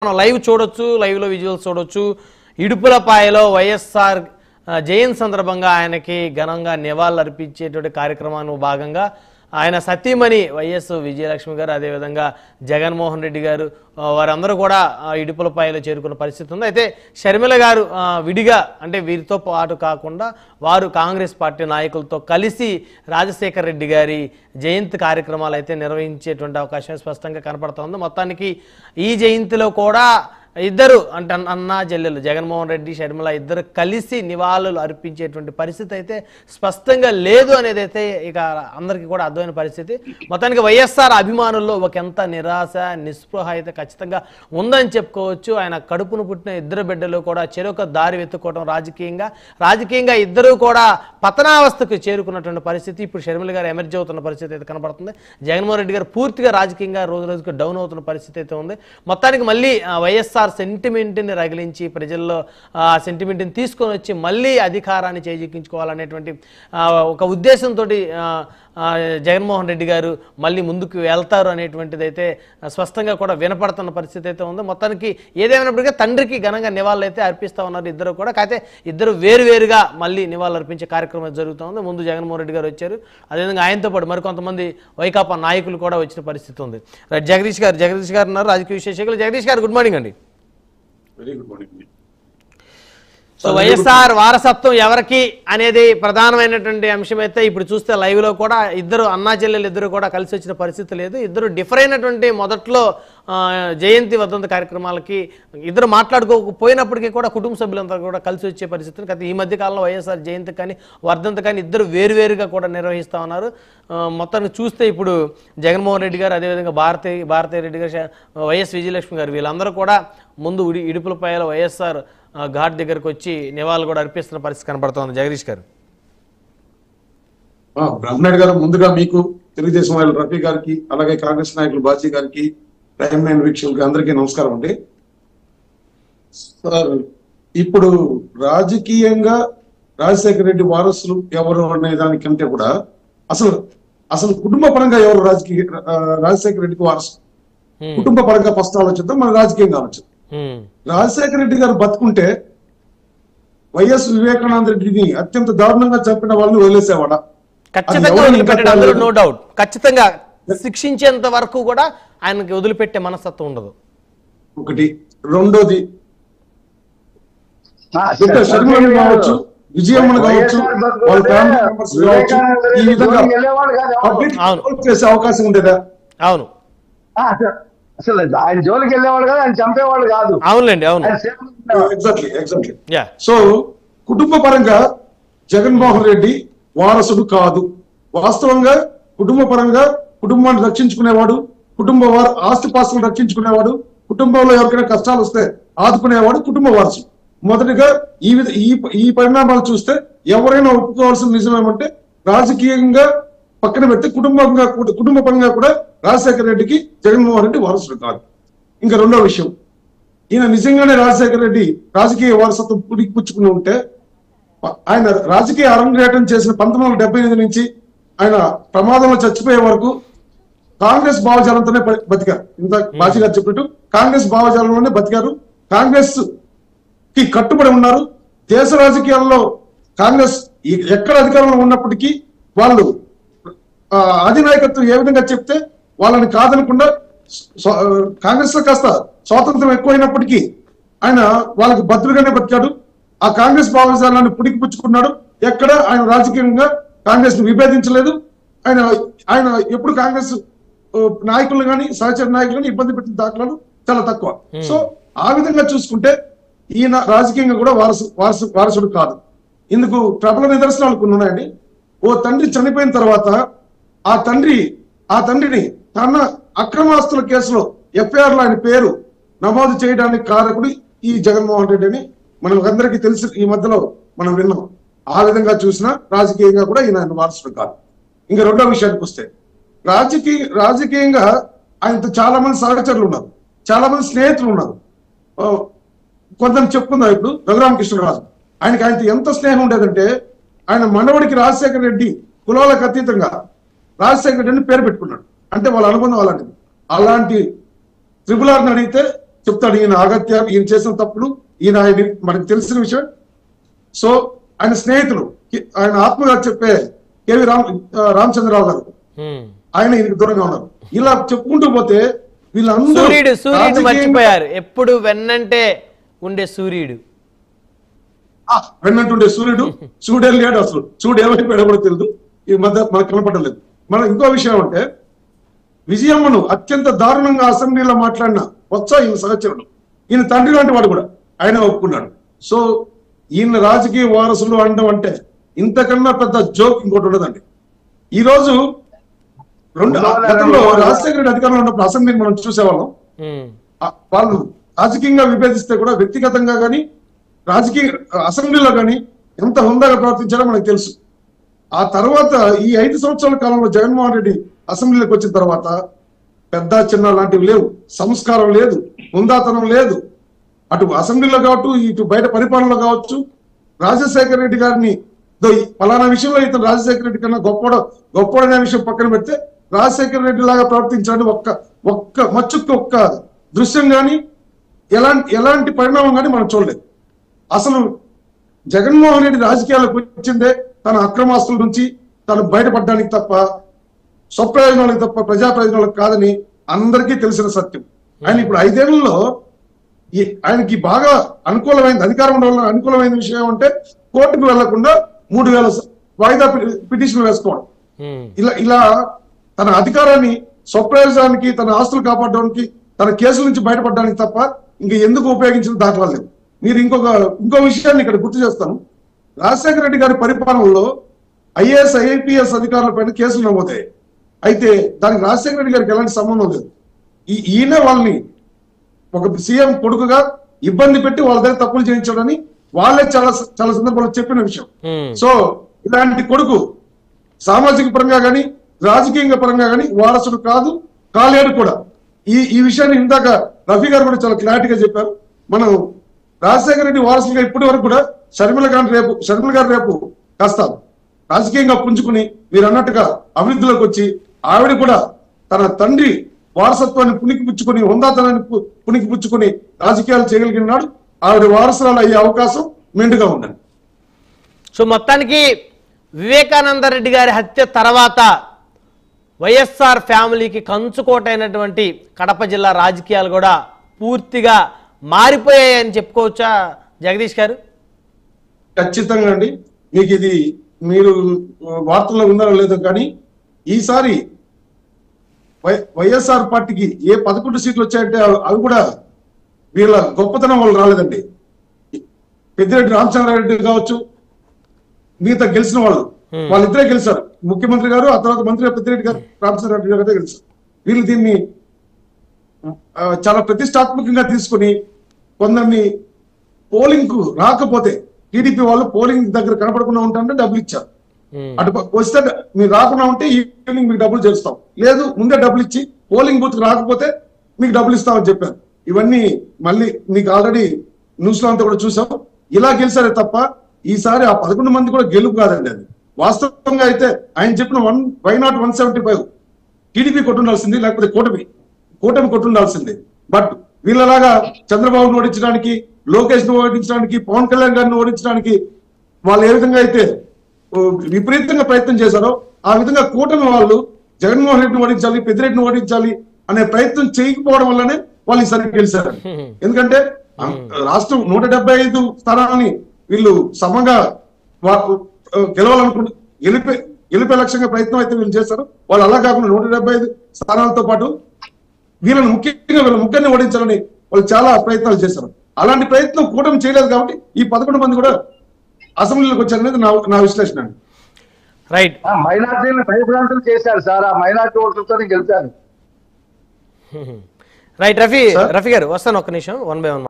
మనం లైవ్ చూడొచ్చు, లైవ్లో విజువల్స్ చూడొచ్చు. ఇడుపులపాయలో వైఎస్ఆర్ జయంతి సందర్భంగా ఆయనకి ఘనంగా నివాళులు అర్పించేటువంటి కార్యక్రమాన్ని భాగంగా ఆయన సతీమణి వైఎస్ విజయలక్ష్మి గారు, అదేవిధంగా జగన్మోహన్ రెడ్డి గారు వారందరూ కూడా ఇడుపులపాయలో చేరుకున్న పరిస్థితి ఉంది. అయితే షర్మిల గారు విడిగా, అంటే వీరితో పాటు కాకుండా వారు కాంగ్రెస్ పార్టీ నాయకులతో కలిసి రాజశేఖర రెడ్డి గారి జయంతి కార్యక్రమాలు అయితే నిర్వహించేటువంటి అవకాశం స్పష్టంగా కనపడుతోంది. మొత్తానికి ఈ జయంతిలో కూడా ఇద్దరు, అంటే అన్నా చెల్లెలు జగన్మోహన్ రెడ్డి షర్మిల ఇద్దరు కలిసి నివాళులు అర్పించేటువంటి పరిస్థితి అయితే స్పష్టంగా లేదు అనేది అయితే ఇక అందరికీ కూడా అర్థమైన పరిస్థితి. మొత్తానికి వైఎస్ఆర్ అభిమానుల్లో ఒక ఎంత నిరాశ నిస్పృహ అయితే ఖచ్చితంగా ఉందని చెప్పుకోవచ్చు. ఆయన కడుపును పుట్టిన ఇద్దరు బిడ్డలు కూడా చెరొక దారి వెతుక్కోవడం, రాజకీయంగా ఇద్దరు కూడా పతనావస్థకు చేరుకున్నటువంటి పరిస్థితి ఇప్పుడు షర్మిల గారు ఎమర్జీ అవుతున్న పరిస్థితి అయితే కనబడుతుంది. జగన్మోహన్ రెడ్డి గారు పూర్తిగా రాజకీయంగా రోజు రోజుకు డౌన్ అవుతున్న పరిస్థితి అయితే ఉంది. మొత్తానికి మళ్ళీ వైఎస్ఆర్ సెంటిమెంట్ని రగిలించి ప్రజల్లో ఆ సెంటిమెంట్ని తీసుకొని వచ్చి మళ్ళీ అధికారాన్ని చేజిక్కించుకోవాలనేటువంటి ఒక ఉద్దేశంతో జగన్మోహన్ రెడ్డి గారు మళ్ళీ ముందుకు వెళ్తారు అనేటువంటిది అయితే స్పష్టంగా కూడా వినపడుతున్న పరిస్థితి అయితే ఉంది. మొత్తానికి ఏదేమైనప్పటికీ తండ్రికి ఘనంగా నివాళులు అయితే అర్పిస్తూ ఉన్నారు ఇద్దరు కూడా. కాకపోతే ఇద్దరు వేరువేరుగా మళ్ళీ నివాళులు అర్పించే కార్యక్రమం జరుగుతూ ఉంది. ముందు జగన్మోహన్ రెడ్డి గారు వచ్చారు, అదేవిధంగా ఆయనతో పాటు మరికొంతమంది వైకాపా నాయకులు కూడా వచ్చిన పరిస్థితి ఉంది. జగదీష్ గారు ఉన్నారు, రాజకీయ విశేషకులు. జగదీష్ గారు, గుడ్ మార్నింగ్ అండి. Very good morning. So YSR వారసత్వం ఎవరికి అనేది ప్రధానమైనటువంటి అంశం అయితే ఇప్పుడు చూస్తే లైవ్ లో కూడా ఇద్దరు అన్నా చెల్లెలు ఇద్దరు కూడా కలిసి వచ్చిన పరిస్థితి లేదు. ఇద్దరు డిఫరెంట్ అయినటువంటి మొదట్లో జయంతి వర్ధంతి కార్యక్రమాలకి ఇద్దరు మాట్లాడుకోకపోయినప్పటికీ కూడా కుటుంబ సభ్యులంతా కూడా కలిసి వచ్చే పరిస్థితి. అయితే ఈ మధ్య కాలంలో వైఎస్ఆర్ జయంతి కానీ వర్ధంతి కానీ ఇద్దరు వేరువేరుగా కూడా నిర్వహిస్తూ ఉన్నారు. మొత్తాన్ని చూస్తే ఇప్పుడు జగన్మోహన్ రెడ్డి గారు, అదేవిధంగా భారతీ రెడ్డి గారు, వైఎస్ విజయలక్ష్మి గారు వీళ్ళందరూ కూడా ముందు ఇడుపులపాయలో వైఎస్ఆర్ ఘాట్ దగ్గరకు వచ్చి నివాళులు కూడా అర్పిస్తున్న పరిస్థితి కనబడుతోంది. జగదీష్ గారు, బ్రహ్మనాయుడు గారు, ముందుగా మీకు తెలుగుదేశం వాళ్ళు రఫీ గారికి, అలాగే కాంగ్రెస్ నాయకులు బాజీ గారికి, ప్రైమ్ లైన్ వీక్షకులకి అందరికీ నమస్కారం అండి. సార్, ఇప్పుడు రాజకీయంగా రాజశేఖర రెడ్డి వారసులు ఎవరు అనే దానికంటే కూడా అసలు కుటుంబ పరంగా ఎవరు రాజశేఖర రెడ్డికి వారసు, కుటుంబ పరంగా ఫస్ట్ ఆలోచిద్దాం, మన రాజకీయంగా ఆలోచిద్దాం. రాజశేఖర రెడ్డి గారు బతుకుంటే వైఎస్ వివేకానంద రెడ్డిని అత్యంత దారుణంగా చంపిన వాళ్ళని వదిలేసేవాడా? నో డౌట్, ఖచ్చితంగా శిక్షించేంత వరకు కూడా ఆయనకి వదిలిపెట్టే మనస్తత్వం ఉండదు. ఒకటి. రెండోది, షర్మిలను కావచ్చు, విజయమ్మను కావచ్చు, వాళ్ళ ఫ్యామిలీ మెంబర్స్ కావచ్చు, ఈ విధంగా పబ్లిక్ చేసే అవకాశం ఉండేదా? అవును, అసలు ఆయన జోలికి వెళ్ళేవాడు కాదు, ఆయన చంపేవాడు కాదు. అవునండి, అవును, ఎగ్జాక్ట్లీ. సో కుటుంబ పరంగా జగన్మోహన్ రెడ్డి వారసుడు కాదు. వాస్తవంగా కుటుంబ పరంగా కుటుంబాన్ని రక్షించుకునేవాడు, ఆస్తిపాస్తులను రక్షించుకునేవాడు, కుటుంబంలో ఎవరికైనా కష్టాలు వస్తే ఆదుకునేవాడు కుటుంబ వారసుడు. మొదటిగా ఈ పరిణామాలు చూస్తే ఎవరైనా ఒప్పుకోవాల్సిన నిజం ఏమంటే రాజకీయంగా పక్కన పెడితే కుటుంబ పరంగా కూడా రాజశేఖర రెడ్డికి జగన్మోహన్ రెడ్డి వారసుడు కాదు. ఇంకా రెండో విషయం, ఈయన నిజంగానే రాజశేఖర రెడ్డి రాజకీయ వారసత్వం పుచ్చుకుని ఉంటే ఆయన రాజకీయ అరంగేటం చేసిన 1978 నుంచి ఆయన ప్రమాదంలో చచ్చిపోయే వరకు కాంగ్రెస్ భావజాలంతోనే బతికారు. ఇంత బాజీ గారు చెప్పినట్టు కాంగ్రెస్ భావజాలంలోనే బతికారు, కాంగ్రెస్ కి కట్టుబడి ఉన్నారు. దేశ రాజకీయాల్లో కాంగ్రెస్ ఎక్కడ అధికారంలో ఉన్నప్పటికీ వాళ్ళు అధినాయకత్వం ఏ విధంగా చెప్తే వాళ్ళని కాదనకుండా, కాంగ్రెస్ లో కాస్త స్వాతంత్రం ఎక్కువైనప్పటికీ ఆయన వాళ్ళకి భద్రుగానే బతికాడు. ఆ కాంగ్రెస్ భావజాలాన్ని పుచ్చుకున్నాడు. ఎక్కడ ఆయన రాజకీయంగా కాంగ్రెస్ ను విభేదించలేదు. ఆయన ఎప్పుడు కాంగ్రెస్ నాయకులు కానీ సహచర నాయకులు కానీ ఇబ్బంది పెట్టిన దాఖలాలు చాలా తక్కువ. సో ఆ విధంగా చూసుకుంటే ఈయన రాజకీయంగా కూడా వారసుడు కాదు. ఇందుకు ప్రబల నిదర్శనాలు కొన్ని ఉన్నాయండి. ఓ తండ్రి చనిపోయిన తర్వాత ఆ తండ్రిని తన అక్రమాస్తుల కేసులో ఎఫ్ఐఆర్ లో ఆయన పేరు నమోదు చేయడానికి కారకుడు ఈ జగన్మోహన్ రెడ్డి అని మనకందరికీ తెలిసి ఈ మధ్యలో మనం విన్నాం. ఆ విధంగా చూసినా రాజకీయంగా కూడా ఈయన వారసుడు కాదు. ఇంకా రెండో విషయానికి వస్తే రాజకీయంగా ఆయనతో చాలా మంది సహచరులు ఉన్నారు, చాలా మంది స్నేహితులు ఉన్నారు. కొంతమంది చెప్పుకుందాం. ఇప్పుడు రఘురామకృష్ణరాజు, ఆయనతో ఎంత స్నేహం ఉండేదంటే ఆయన మనవడికి రాజశేఖర రెడ్డి కులాలకు అతీతంగా రాజశేఖర రెడ్డిని పేరు పెట్టుకున్నాడు. అంటే వాళ్ళ అనుబంధం అలాంటిది. అలాంటి త్రిపుల్ ఆర్ని అడిగితే చెప్తాడు ఈయన ఆగత్యాలు, ఈయన చేసిన తప్పులు, ఆయన మనకు తెలిసిన విషయం. సో ఆయన స్నేహితులు, ఆయన ఆత్మగా చెప్పే కేవి రామచంద్రరావు గారు, ఆయన ఈయనకి దూరంగా ఉన్నారు. ఇలా చెప్పుకుంటూ పోతే వీళ్ళందరూ సూర్యుడు మర్చిపోయారు. ఎప్పుడు వెన్నంటే ఉండే సూర్యుడు, వెన్నంటుండే సూర్యుడు లేడు. అసలు సూర్యుడు ఏమైపోయాడో కూడా తెలియదు, ఈ మధ్య మనకు కనపడలేదు. మన ఇంకో విషయం అంటే విజయమ్మను అత్యంత దారుణంగా అసెంబ్లీలో మాట్లాడిన ఈయన సహచరుడు, ఈయన తండ్రి లాంటి వాడు కూడా ఆయన ఒప్పుకున్నాడు. సో ఈయన రాజకీయ వారసులు అనడం అంటే ఇంతకన్నా పెద్ద జోక్ ఇంకోటి ఉండదండి. ఈ రోజు గతంలో రాజశేఖర రెడ్డి అధికారంలో ఉన్నప్పుడు అసెంబ్లీని మనం చూసేవాళ్ళం. వాళ్ళు రాజకీయంగా విభేదిస్తే కూడా వ్యక్తిగతంగా కానీ రాజకీయ అసెంబ్లీలో కానీ ఎంత హుందాగా ప్రవర్తించారో మనకు తెలుసు. ఆ తర్వాత ఈ 5 సంవత్సరాల కాలంలో జగన్మోహన్ రెడ్డి అసెంబ్లీలోకి వచ్చిన తర్వాత పెద్ద చిన్న లాంటివి లేవు, సంస్కారం లేదు, హుందాతనం లేదు. అటు అసెంబ్లీలో కావచ్చు, ఇటు బయట పరిపాలనలో కావచ్చు. రాజశేఖర రెడ్డి గారిని ఫలానా విషయంలో ఇతను రాజశేఖర రెడ్డి కన్నా గొప్పడనే విషయం పక్కన పెడితే రాజశేఖర రెడ్డి లాగా ప్రవర్తించడానికి ఒక్క మచ్చుకు ఒక్క దృశ్యం కానీ ఎలాంటి పరిణామం కానీ మనం చూడలేదు. అసలు జగన్మోహన్ రెడ్డి రాజకీయాలకు వచ్చిందే తన అక్రమాస్తుల నుంచి తను బయటపడడానికి తప్ప, స్వప్రయోజనాలకు తప్ప ప్రజా ప్రయోజనాలకు కాదని అందరికీ తెలిసిన సత్యం. ఆయన ఇప్పుడు 5 ఏళ్లలో ఆయనకి బాగా అనుకూలమైంది, అధికారం వల్ల అనుకూలమైన విషయం అంటే కోర్టుకు వెళ్లకుండా 3000 వాయిదా పిటిషన్లు వేసుకోవడం. ఇలా తన అధికారాన్ని స్వప్రయోజనానికి, తన ఆస్తులు కాపాడడానికి, తన కేసుల నుంచి బయటపడడానికి తప్ప ఇంక ఎందుకు ఉపయోగించిన దాఖలాలు లేవు. మీరు ఇంకో విషయాన్ని ఇక్కడ గుర్తు చేస్తాను. రాజశేఖర రెడ్డి గారి పరిపాలనలో IAS IPS అధికారుల పైన కేసులు నమోదయ్యాయి. అయితే దానికి రాజశేఖర రెడ్డి గారికి ఎలాంటి సంబంధం లేదు. ఈయన వాళ్ళని ఒక సీఎం కొడుకుగా ఇబ్బంది పెట్టి వాళ్ళ దగ్గర తప్పులు చేయించాడని వాళ్ళే చాలా సందర్భాల్లో చెప్పిన విషయం. సో ఇలాంటి కొడుకు సామాజిక పరంగా కానీ రాజకీయంగా పరంగా కానీ వారసుడు కాలేడు కూడా. ఈ విషయాన్ని ఇందాక రఫీ గారు కూడా చాలా క్లారిటీగా చెప్పారు. మనం రాజశేఖర రెడ్డి వారసులుగా ఇప్పటి వరకు కూడా షర్మిల గారు రేపు కాస్త రాజకీయంగా పుంజుకుని మీరు అన్నట్టుగా అభివృద్ధిలోకి వచ్చి ఆవిడ కూడా తన తండ్రి వారసత్వాన్ని పుణికిపుచ్చుకుని, హుందాతనాన్ని పుణికిపుచ్చుకుని రాజకీయాలు చేయగలిగినాడు. ఆవిడ వారసురాలు అయ్యే అవకాశం మెండుగా ఉందండి. సో మొత్తానికి వివేకానంద రెడ్డి గారి హత్య తర్వాత వైఎస్ఆర్ ఫ్యామిలీకి కంచుకోట అయినటువంటి కడప జిల్లా రాజకీయాలు కూడా పూర్తిగా మారిపోయాయని చెప్పుకోవచ్చా జగదీష్ గారు? ఖచ్చితంగా అండి. మీకు ఇది మీరు వార్తల్లో ఉన్నారో లేదో కానీ ఈసారి వైఎస్ఆర్ పార్టీకి ఏ 11 సీట్లు వచ్చాయంటే అవి కూడా వీళ్ళ గొప్పతనం వాళ్ళు రాలేదండి. పెద్దిరెడ్డి రామచంద్రారెడ్డి కావచ్చు, మిగతా గెలిచిన వాళ్ళిద్దరే గెలిచారు. ముఖ్యమంత్రి గారు, ఆ తర్వాత మంత్రి పెద్దిరెడ్డి గారు, రామచంద్రారెడ్డి గారు గెలిచారు. వీళ్ళు దీన్ని చాలా ప్రతిష్టాత్మకంగా తీసుకుని కొందరిని పోలింగ్ కు రాకపోతే టీడీపీ వాళ్ళు పోలింగ్ దగ్గర కనపడకుండా ఉంటారంటే డబ్బులు ఇచ్చారు. అటు వస్తే మీరు రాకుండా ఉంటే ఈవినింగ్ మీకు డబ్బులు చేస్తాం, లేదు ముందే డబ్బులు ఇచ్చి పోలింగ్ బూత్ రాకపోతే మీకు డబ్బులు ఇస్తామని చెప్పారు. ఇవన్నీ మళ్ళీ మీకు ఆల్రెడీ న్యూస్ లో అంతా కూడా చూసాం. ఇలా గెలిచారే తప్ప ఈసారి ఆ 11 మంది కూడా గెలుపు కాదండి. అది వాస్తవంగా అయితే ఆయన చెప్పిన వై నాట్ 175 టీడీపీ కొట్టుండాల్సింది, లేకపోతే కూటమి కొట్టుండాల్సింది. బట్ వీళ్ళలాగా చంద్రబాబును ఓడించడానికి, లోకేష్ ను ఓడించడానికి, పవన్ కళ్యాణ్ గారిని ఓడించడానికి వాళ్ళు ఏ విధంగా అయితే విపరీతంగా ప్రయత్నం చేశారో ఆ విధంగా కూటమి వాళ్ళు జగన్మోహన్ రెడ్డిని ఓడించాలి, పెద్దిరెడ్డిని ఓడించాలి అనే ప్రయత్నం చేయకపోవడం వల్లనే వాళ్ళు ఈసారి గెలిచారు. ఎందుకంటే రాష్ట్రం 175 స్థానాలని వీళ్ళు సమంగా గెలవాలనుకుంటు గెలిపే లక్ష్యంగా ప్రయత్నం అయితే వీళ్ళు చేశారు. వాళ్ళు అలా కాకుండా 175 స్థానాలతో పాటు వీళ్ళని ముఖ్యంగా ఓడించాలని వాళ్ళు చాలా ప్రయత్నాలు చేశారు. అలాంటి ప్రయత్నం కూటమి చేయలేదు కాబట్టి ఈ 11 మంది కూడా అసెంబ్లీలోకి వచ్చారనేది నా విశ్లేషణ అండి. రైట్. మైనార్టీని భయభ్రాంతులు చేశారు సార్, ఆ మైనార్టీ ఓట్లతో గెలిచారు. రైట్. రఫీ గారు వస్తాను ఒక్క నిమిషం, 1 by 1.